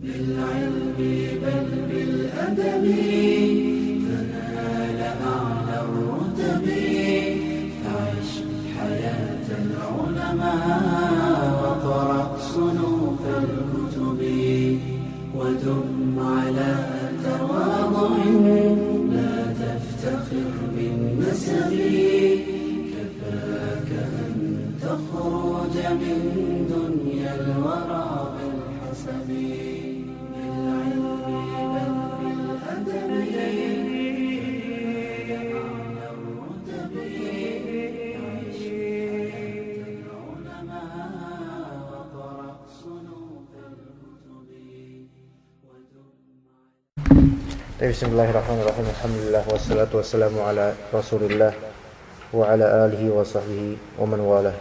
بالعلم بل بالأدب تنال أعلى الرتب فعش حياة العلماء وقرأ صنوف الكتب ودم على تواضع لا تفتخر بالنسب كفاك أن تخرج من دنيا الورى بالحسب بالعلم بل بالأدب أعلى الرتب عيش حياة العلماء وقرأ صنوف الكتب Bismillahirrahmanirrahim. Alhamdulillah wassalatu wassalamu ala Rasulillah wa ala alihi wa sahbihi wa man walah.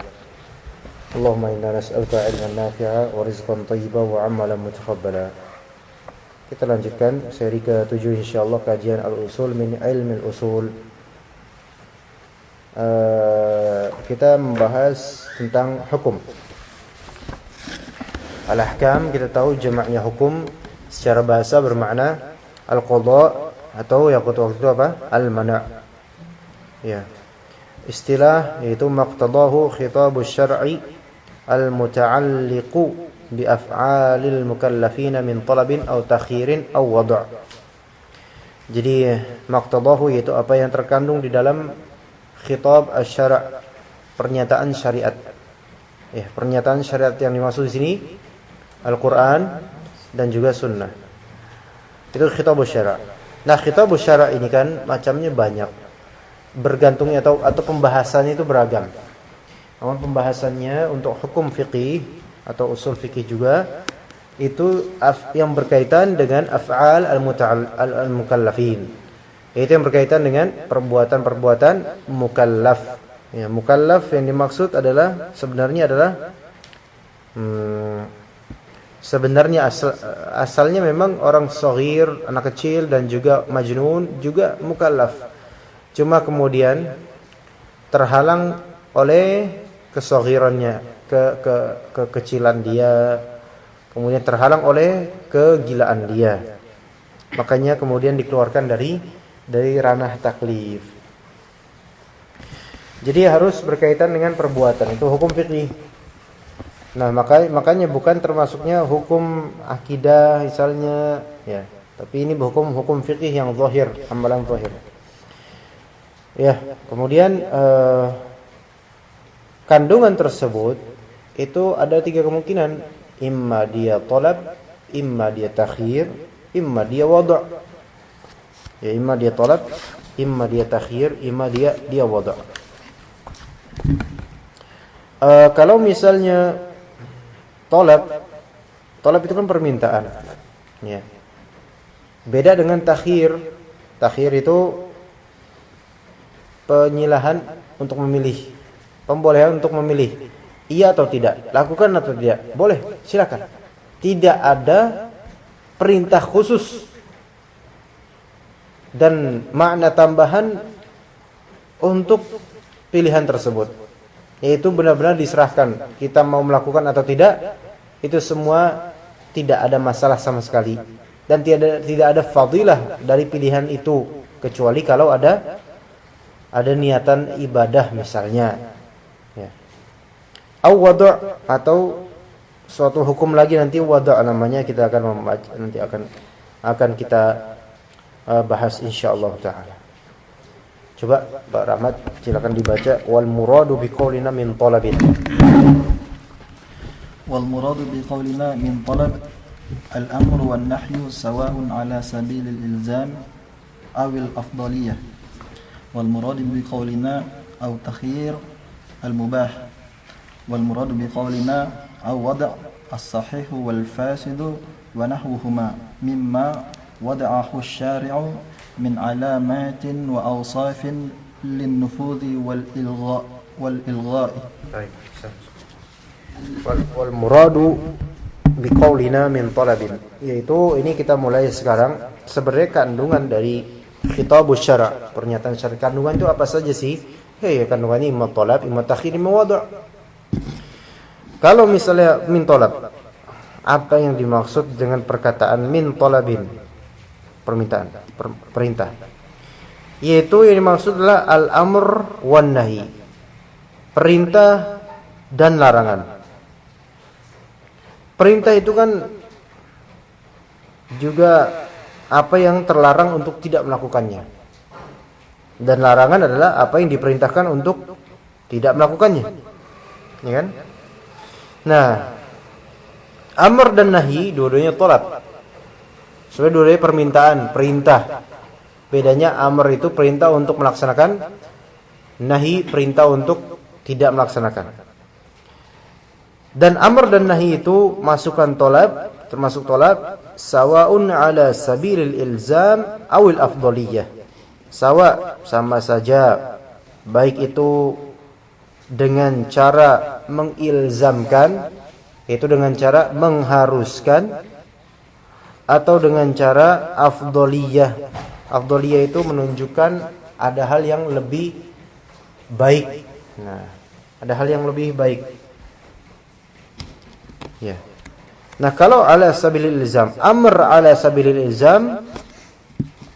Allahumma inna nas'aluka ilman nafi'a wa rizqan thayyiban wa amalan mutaqabbala. Kita lanjutkan seri ke-7 insyaallah kajian al-usul min ilmi al-usul. Kita membahas tentang hukum. Al-ahkam kita tahu jamaknya hukum secara bahasa bermakna al-qadha atau yang waktu itu apa? Al-mana'. Ya. Istilah yaitu maqtadahu khitabus syar'i al-muta'alliqu bi af'alil mukallafina min talabin aw takhirin aw wad'. Jadi maqtadahu yaitu apa yang terkandung di dalam khitab asy-syara', pernyataan syariat. Ya, pernyataan syariat yang dimaksud di sini Al-Qur'an dan juga sunnah. Itu khitabus syara'. Nah, khitabus syara' ini kan macamnya banyak. Bergantungnya atau pembahasannya itu beragam. Namun pembahasannya untuk hukum fikih atau usul fikih juga itu yang berkaitan dengan af'al al-mukallafin. Itu yang berkaitan dengan perbuatan-perbuatan mukallaf. Ya, mukallaf yang dimaksud adalah sebenarnya asalnya memang orang shaghir, anak kecil dan juga majnun juga mukallaf. Cuma kemudian terhalang oleh kesaghirannya, kekecilan dia, kemudian terhalang oleh kegilaan dia. Makanya kemudian dikeluarkan dari ranah taklif. Jadi harus berkaitan dengan perbuatan, itu hukum fikih. Nah, makanya bukan termasuknya hukum akidah misalnya, ya. Tapi ini hukum fikih yang zahir, amalan zahir. Ya, kemudian kandungan tersebut itu ada 3 kemungkinan, imma dia talab, imma dia takhir, imma dia wad'. Ya, imma dia talab, imma dia takhir, imma dia wad'. Kalau misalnya talab itu kan permintaan. Ya. Beda dengan takhir. Takhir itu penyilahan untuk memilih. Pembolehan untuk memilih. Iya atau tidak, lakukan atau tidak. Boleh, silakan. Tidak ada perintah khusus dan makna tambahan untuk pilihan tersebut. Yaitu benar-benar diserahkan, kita mau melakukan atau tidak, itu semua tidak ada masalah sama sekali, dan tidak ada fadilah dari pilihan itu kecuali kalau ada niatan ibadah misalnya, ya. Wad' atau suatu hukum lagi nanti wad' namanya, kita akan membaca, nanti akan kita bahas insyaallah taala. Coba Pak Rahmat silakan dibaca wal muradu biqaulina min talabin. Wal muradu biqaulina min talab al-amru wan nahyu sawa'un ala sabil al-ilzam aw al-afdaliyah. Wal muradu biqaulina aw takhir al-mubah. Wal muradu biqaulina aw wad' as-sahih wal fasid wa nahwuhuma mimma wada'ahu asy-syari'u min alamatin wa awsafin linnufudhi wal ilgha'i. Baik, wal muradu biqaulina min talabin, yaitu ini kita mulai sekarang. Sebenarnya kandungan dari khitabus syara', pernyataan syara', kandungan itu apa saja sih? Kandungannya imma talab, imma takhir, imma wad'. Kalau misalnya min talab, apa yang dimaksud dengan perkataan min talabin, permintaan, perintah. Yaitu yang dimaksud adalah al-amr wan nahi, perintah dan larangan. Perintah itu kan juga apa yang terlarang untuk tidak melakukannya. Dan larangan adalah apa yang diperintahkan untuk tidak melakukannya. Ya kan? Nah, amr dan nahi dua-duanya tolab. Sebenarnya dua-duanya permintaan, perintah. Bedanya amr itu perintah untuk melaksanakan, nahi perintah untuk tidak melaksanakan. Dan amr dan nahi itu masukan tolab, termasuk tolab, sawaun ala sabilil ilzam awil afdaliyah. Sawa, sama saja, baik itu dengan cara mengilzamkan, yaitu dengan cara mengharuskan, atau dengan cara afdaliyah. Afdaliyah itu menunjukkan ada hal yang lebih baik. Nah, ada hal yang lebih baik. Ya. Nah, kalau ala sabilil ilzam, amr ala sabilil ilzam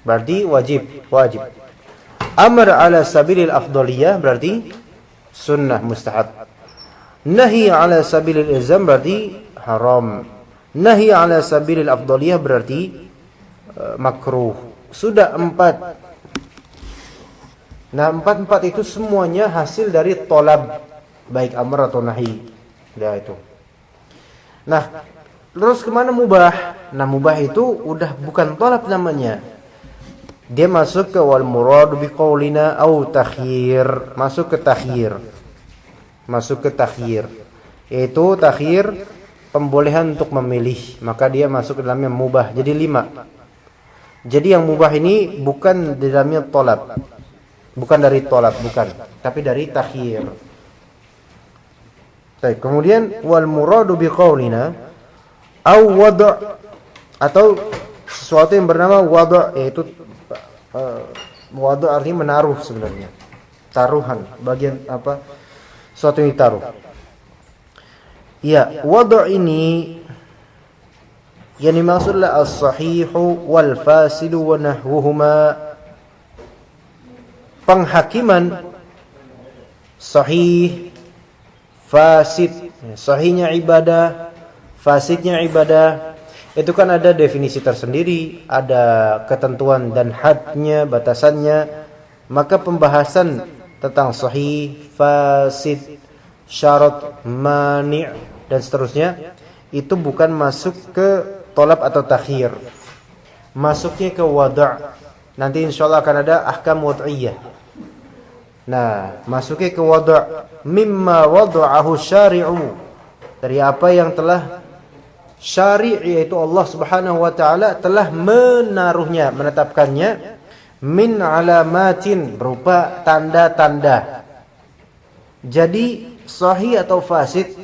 berarti wajib. Amr ala sabilil afdaliyah berarti sunnah, mustahab. Nahi ala sabilil ilzam berarti haram. Nahi ala sabilil afdaliyah berarti makruh. Sudah 4. Nah, 4 itu semuanya hasil dari tolab, baik amr atau nahi. Ya itu. Nah, terus kemana mubah? Nah, mubah itu udah bukan tolab namanya. Dia masuk ke wal muradu biqaulina au takhir. Masuk ke takhir. Yaitu takhir, pembolehan untuk memilih. Maka dia masuk ke dalamnya mubah. Jadi 5. Jadi yang mubah ini bukan di dalamnya tolab. Bukan dari tolab, bukan. Tapi dari takhir. Baik, kemudian wal muradu biqaulina au wad' atau sesuatu yang bernama wad', yaitu wad' artinya menaruh sebenarnya. Taruhan, bagian apa? Sesuatu yang ditaruh. Ya, wad' ini yang dimaksud adalah as-sahihu wal fasidu wa nahwuhuma. Penghakiman sahih, fasid. Sahihnya ibadah, fasidnya ibadah. Itu kan ada definisi tersendiri, ada ketentuan dan hadnya, batasannya. Maka pembahasan tentang sahih, fasid, syarat, mani' dan seterusnya itu bukan masuk ke tolab atau takhir. Masuknya ke wada'. Nanti insyaallah akan ada ahkam wad'iyah. Nah, masuknya ke wada' mimma wada'ahu syari'u, dari apa yang telah syari', yaitu Allah Subhanahu wa taala telah menaruhnya, menetapkannya, min alamatin, berupa tanda-tanda. Jadi sahih atau fasid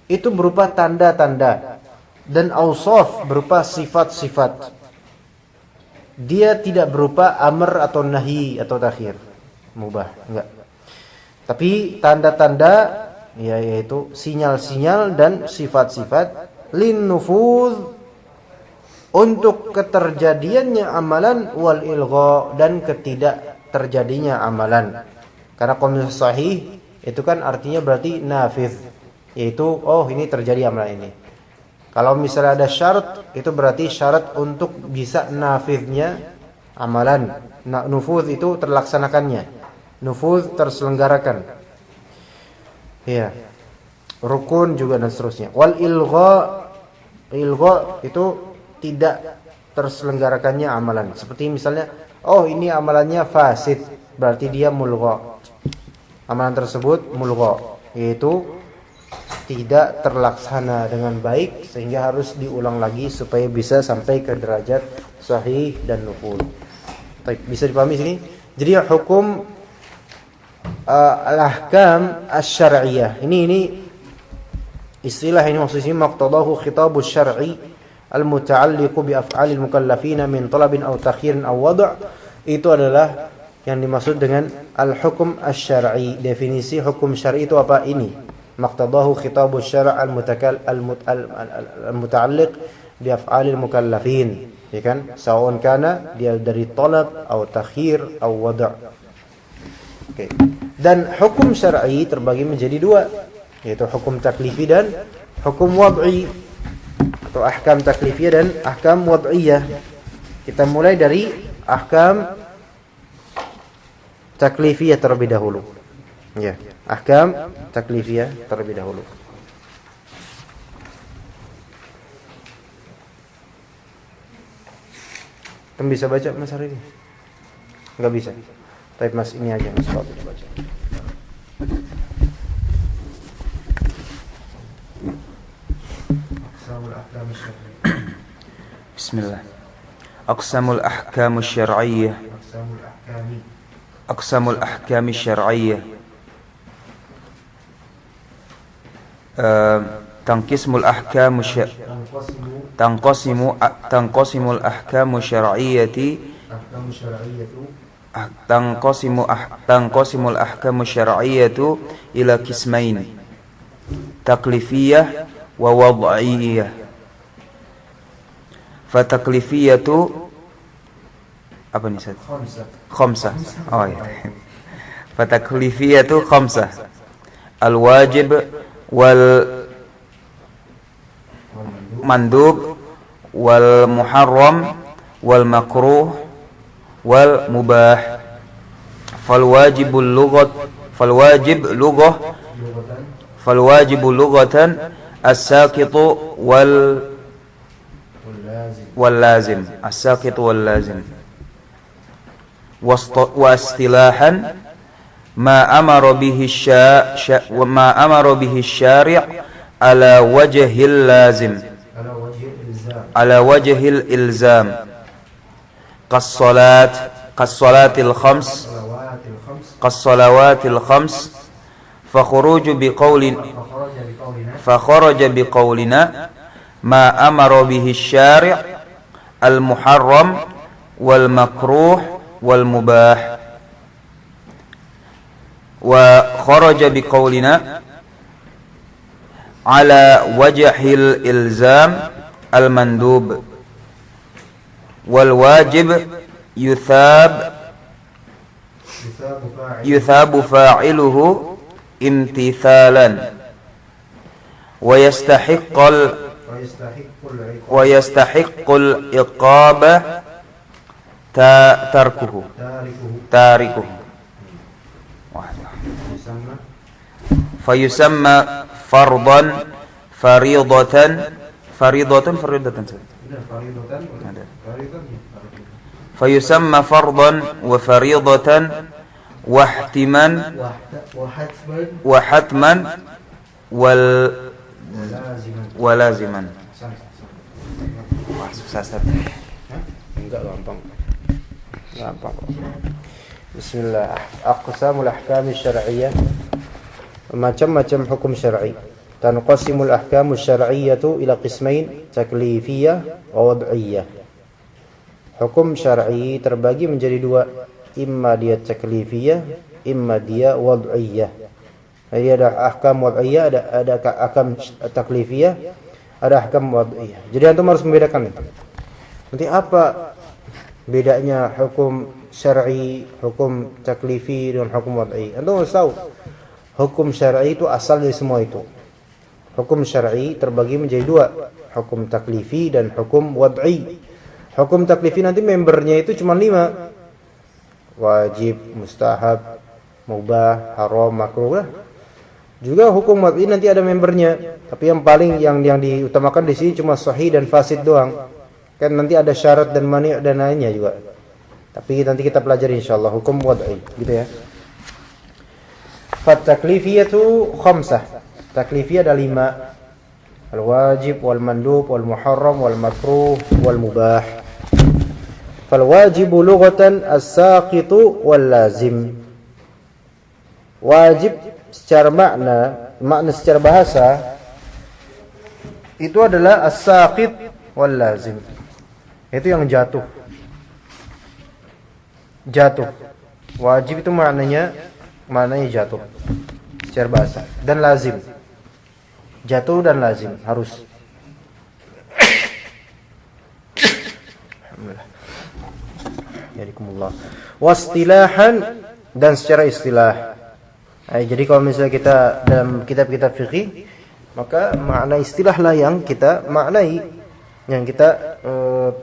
itu berupa tanda-tanda, dan awsaf berupa sifat-sifat. Dia tidak berupa amr atau nahi atau takhir, mubah, enggak. Tapi tanda-tanda, yaitu sinyal-sinyal dan sifat-sifat, lin nufuz, untuk keterjadiannya amalan, wal ilgha, dan ketidak terjadinya amalan. Karena qaul sahih itu kan artinya berarti nafiz, yaitu oh ini terjadi amalan ini. Kalau misalnya ada syarat, itu berarti syarat untuk bisa nafiznya amalan. Nufuz itu terlaksanakannya, nufuz terselenggarakan. Ya, rukun juga dan seterusnya. Wal ilgha itu tidak terselenggarakannya amalan. Seperti misalnya, oh ini amalannya fasid, berarti dia mulgha. Amalan tersebut mulgha, yaitu tidak terlaksana dengan baik, sehingga harus diulang lagi supaya bisa sampai ke derajat sahih dan nufuz. Baik, bisa dipahami sini? Jadi hukum al-ahkam asy-syar'iyyah. Ini istilah ini maksudnya maqtadahu khitabus syar'i al-muta'alliqu bi af'alil mukallafina min talabin aw takhirin aw wad'. Itu adalah yang dimaksud dengan al-hukum asy-syar'i. Definisi hukum syar'i itu apa? Ini maqtadahu khitabus syara' al-muta'alliq bi af'alil mukallafin, ya kan? Sawa'un kana dia dari talab atau takhir atau wada'. Oke. Dan hukum syar'i terbagi menjadi dua, yaitu hukum taklifi dan hukum wad'i, atau ahkam taklifiyah dan ahkam wad'iyah. Kita mulai dari ahkam taklifiyah terlebih dahulu. Ya, ahkam taklifiyah terlebih dahulu. Kamu bisa baca Mas hari ini? Enggak bisa. Tapi Mas ini aja Mas kalau tidak baca. Bismillah. Aqsamul ahkam syar'iyyah. Aqsamul ahkam syar'iyyah. Tanqismul ahkam tanqasimul ahkam syar'iyyati tanqasimul ahkam syar'iyyatu ila qismain, taklifiyah wa wad'iyyah. Fataklifiyatu apa nih Ustaz? Khamsah. Oh ya. Fataklifiyatu khamsah. Al-wajib wal mandub wal muharram wal makruh wal mubah. Falwajib lughatan as-saqitu wal lazim, as-saqit wal lazim. Wa istilahan ma amara bihi syari' ala wajhil lazim, ala wajhil ilzam, qas-salatil khams, fa kharaja biqaulina ma amara bihi syari' al-muharram wal makruh wal mubah. Wa kharaja biqaulina ala wajhil ilzam al-mandub wal wajib yuthabu fa'iluhu imtithalan wa yastahiqqul iqaba tarikuhu. Fayusamma fardan faridatan. Fayusamma fardan wa faridatan wa ihtiman wa hatman wa laziman. Enggak gampang. Bismillah. Aqsamul ahkam syar'iyyah. Macam-macam hukum syar'i. Tanqasimul ahkam syar'iyyatu ila qismain, taklifiyah wa wad'iyyah. Hukum syar'i terbagi menjadi dua, imma dia taklifiyah, imma dia wad'iyyah. Jadi ada ahkam wad'iyyah, ada ahkam taklifiyah, ada ahkam wad'iyyah. Jadi antum harus membedakan itu. Nanti apa bedanya hukum syar'i, hukum taklifi dan hukum wad'i? Antum harus tahu. Hukum syar'i itu asal dari semua itu. Hukum syar'i terbagi menjadi dua, hukum taklifi dan hukum wad'i. Hukum taklifi nanti membernya itu cuma 5. Wajib, mustahab, mubah, haram, makruh. Juga hukum wad'i nanti ada membernya, tapi yang diutamakan di sini cuma sahih dan fasid doang. Kan nanti ada syarat dan mani' dan lainnya juga. Tapi nanti kita pelajari insyaallah hukum wad'i, gitu ya. Fat taklifiyatu khamsah. Taklifiyah ada 5. Al-wajib wal mandub wal muharram wal makruh wal mubah. Fal wajibu lughatan as-saqitu wal lazim. Wajib secara makna secara bahasa itu adalah as-saqit wal lazim. Itu yang jatuh. Wajib itu maknanya jatuh secara bahasa, dan lazim. Jatuh dan lazim harus. Alhamdulillah. Yadikumullah. Wastilahan, dan secara istilah. Jadi kalau misalnya kita dalam kitab-kitab fikih, maka makna istilah lah yang kita maknai, yang kita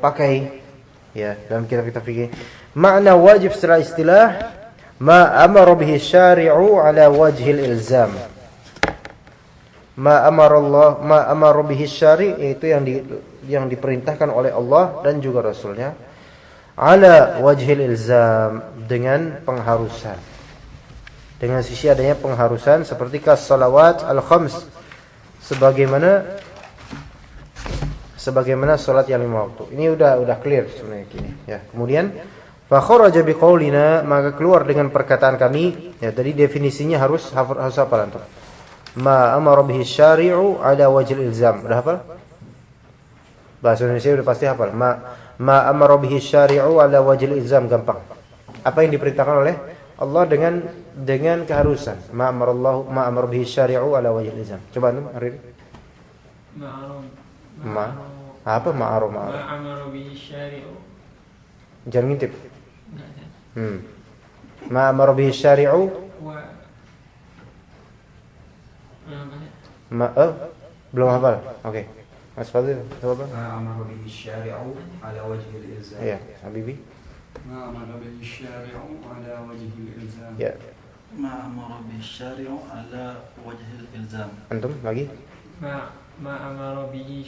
pakai ya dalam kitab-kitab fikih. Makna wajib secara istilah ma amara bihi syari'u ala wajhil ilzam. Ma amara bihi syari', yaitu yang diperintahkan oleh Allah dan juga Rasulnya, ala wajhil ilzam, dengan pengharusan, dengan sisi adanya pengharusan, seperti kas salawat al-khams, sebagaimana salat yang 5 waktu. Ini udah clear sebenarnya gini ya. Kemudian fa kharaja biqaulina, maka keluar dengan perkataan kami ya. Tadi definisinya harus hafal antum. Ma amara bihi syari'u ala wajhil ilzam. Udah hafal? Bahasa Indonesia udah pasti hafal. Ma amara bihi syari'u ala wajhil ilzam, gampang. Apa yang diperintahkan oleh Allah dengan keharusan. Ma amara bihi syari'u ala wajhil ilzam. Coba antum hari ini. Apa ma'aru? Ma amara bihi syari'u. Jangan ngintip. Ma amara bihi syari'u belum hafal. Oke. Mas Fadil, coba. Ma amara bihi syari'u ala wajhil ilzam. Iya, Habibi. Ma amara bihi syari'u ala wajhil ilzam. Ya. Ma amara bihi syari'u ala wajhil ilzam. Antum lagi? Ma amara bihi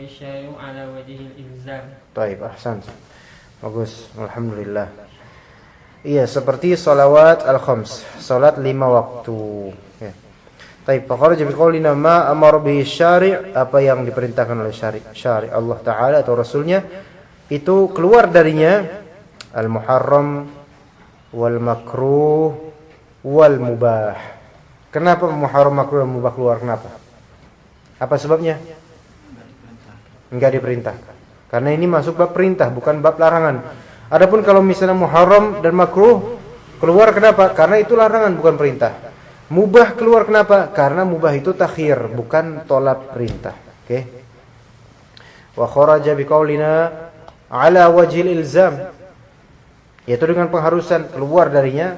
syari'u ala wajhil ilzam. Baik, ahsan. Bagus, alhamdulillah. Iya, seperti salawat al-khams, salat 5 waktu. Ya. Baik, faqaraja biqaulina ma amara bihi syari', apa yang diperintahkan oleh syari' Allah Ta'ala atau Rasulnya, itu keluar darinya al-muharram wal makruh wal mubah. Kenapa muharram, makruh, dan mubah keluar? Kenapa? Apa sebabnya? Enggak diperintahkan. Karena ini masuk bab perintah, bukan bab larangan. Adapun kalau misalnya muharram dan makruh keluar, kenapa? Karena itu larangan, bukan perintah. Mubah keluar, kenapa? Karena mubah itu takhir, bukan tolak perintah. Oke. Wa kharaja biqaulina ala wajhil ilzam, yaitu dengan pengharusan, keluar darinya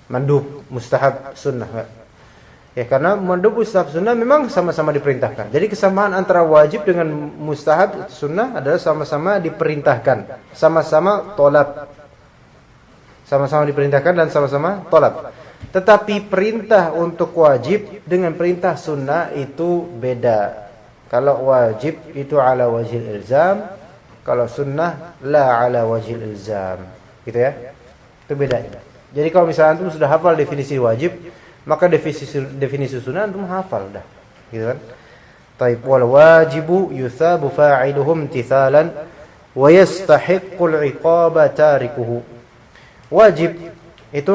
mandub, mustahab, sunnah. Ya, karena mandub, mustahab, sunnah memang sama-sama diperintahkan. Jadi kesamaan antara wajib dengan mustahab, sunnah adalah sama-sama diperintahkan, sama-sama tolak, sama-sama diperintahkan dan sama-sama tolak. Tetapi perintah untuk wajib dengan perintah sunnah itu beda. Kalau wajib itu ala wajhil ilzam, kalau sunnah la ala wajhil ilzam. Gitu ya. Itu bedanya. Jadi kalau misalnya antum sudah hafal definisi wajib, maka definisi sunnah antum hafal dah. Gitu kan? Taib, wal wajibu yuthabu fa'iluhum imtithalan wa yastahiqqul 'iqaba tarikuhu. Wajib itu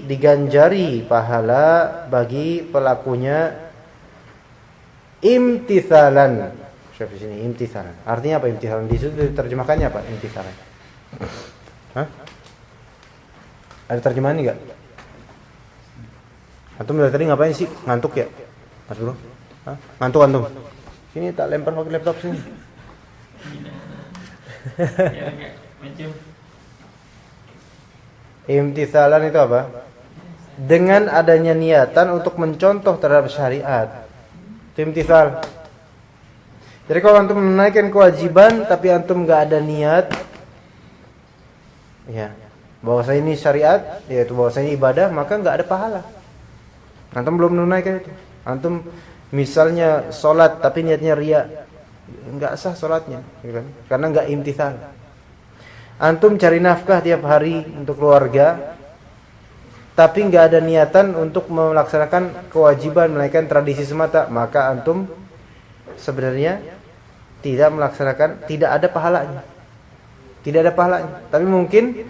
diganjari pahala bagi pelakunya imtithalan. Syaf di sini imtithalan. Artinya apa imtithalan? Di situ diterjemahkannya apa imtithalan? Hah? Ada terjemahan enggak? Antum dari tadi ngapain sih? Ngantuk ya? Mas Bro? Hah? Ngantuk antum? Sini tak lempar pakai laptop sini. Ya enggak, macam Imtithalan itu apa? Dengan adanya niatan untuk mencontoh terhadap syariat. Itu imtithal. Jadi kalau antum menaikkan kewajiban tapi antum enggak ada niat, ya, bahwasanya ini syariat, yaitu bahwasanya ibadah, maka enggak ada pahala. Antum belum menunaikan itu. Antum misalnya salat tapi niatnya riya, enggak sah salatnya, gitu kan? Karena enggak imtithal. Antum cari nafkah tiap hari untuk keluarga, tapi enggak ada niatan untuk melaksanakan kewajiban, melainkan tradisi semata, maka antum sebenarnya tidak melaksanakan, tidak ada pahalanya. Tidak ada pahalanya. Tapi mungkin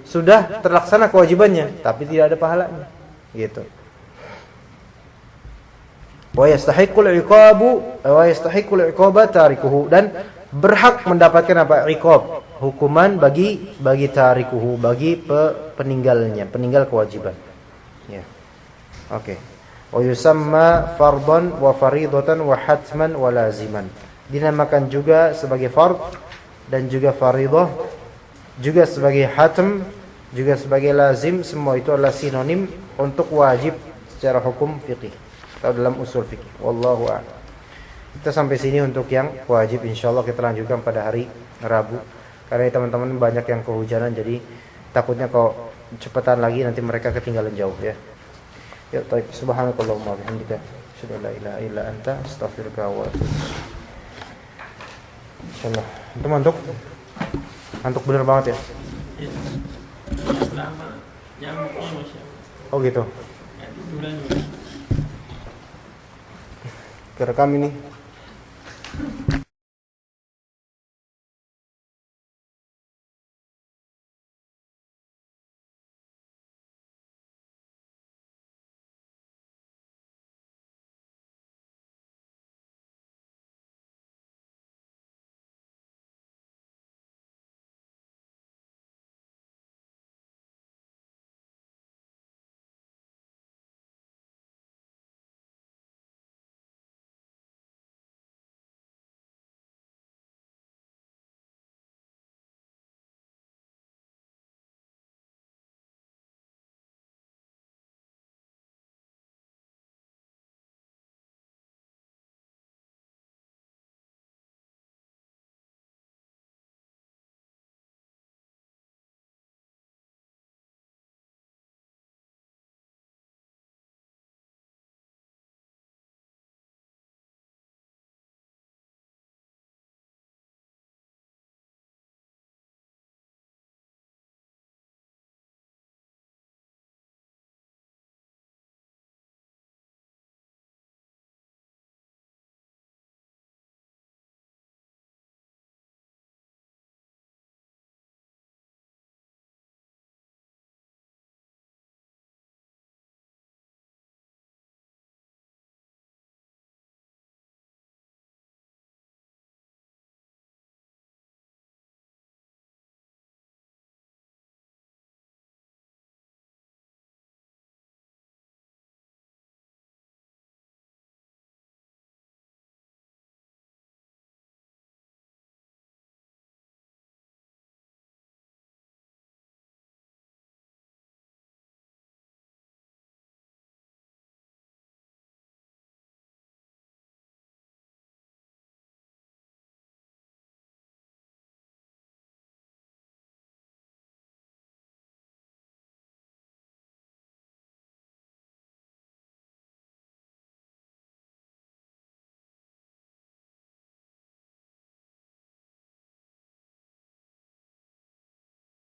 sudah terlaksana kewajibannya, tapi tidak ada pahalanya. Gitu. Wa yastahiqqul 'iqaba tarikuhu, dan berhak mendapatkan apa? Iqab, hukuman bagi tarikuhu, bagi peninggalnya, peninggal kewajiban. Ya. Oke. Wa yusamma fardhan wa faridatan wa hatman wa laziman. Dinamakan juga sebagai fard dan juga faridah, juga sebagai hatm, juga sebagai lazim. Semua itu adalah sinonim untuk wajib secara hukum fikih atau dalam usul fikih. Wallahu a'lam. Kita sampai sini untuk yang wajib. Insyaallah kita lanjutkan pada hari Rabu. Karena teman-teman banyak yang kehujanan, jadi takutnya kalau cepetan lagi nanti mereka ketinggalan jauh ya. Ya, baik. Subhanakallahumma wa bihamdika, asyhadu an la ilaha illa anta, astaghfiruka wa atubu ilaik. Insyaallah. Itu Antuk bener banget ya. Lama nyamuknya Masya Allah. Oh gitu. Tiduran juga. Kerekam ini.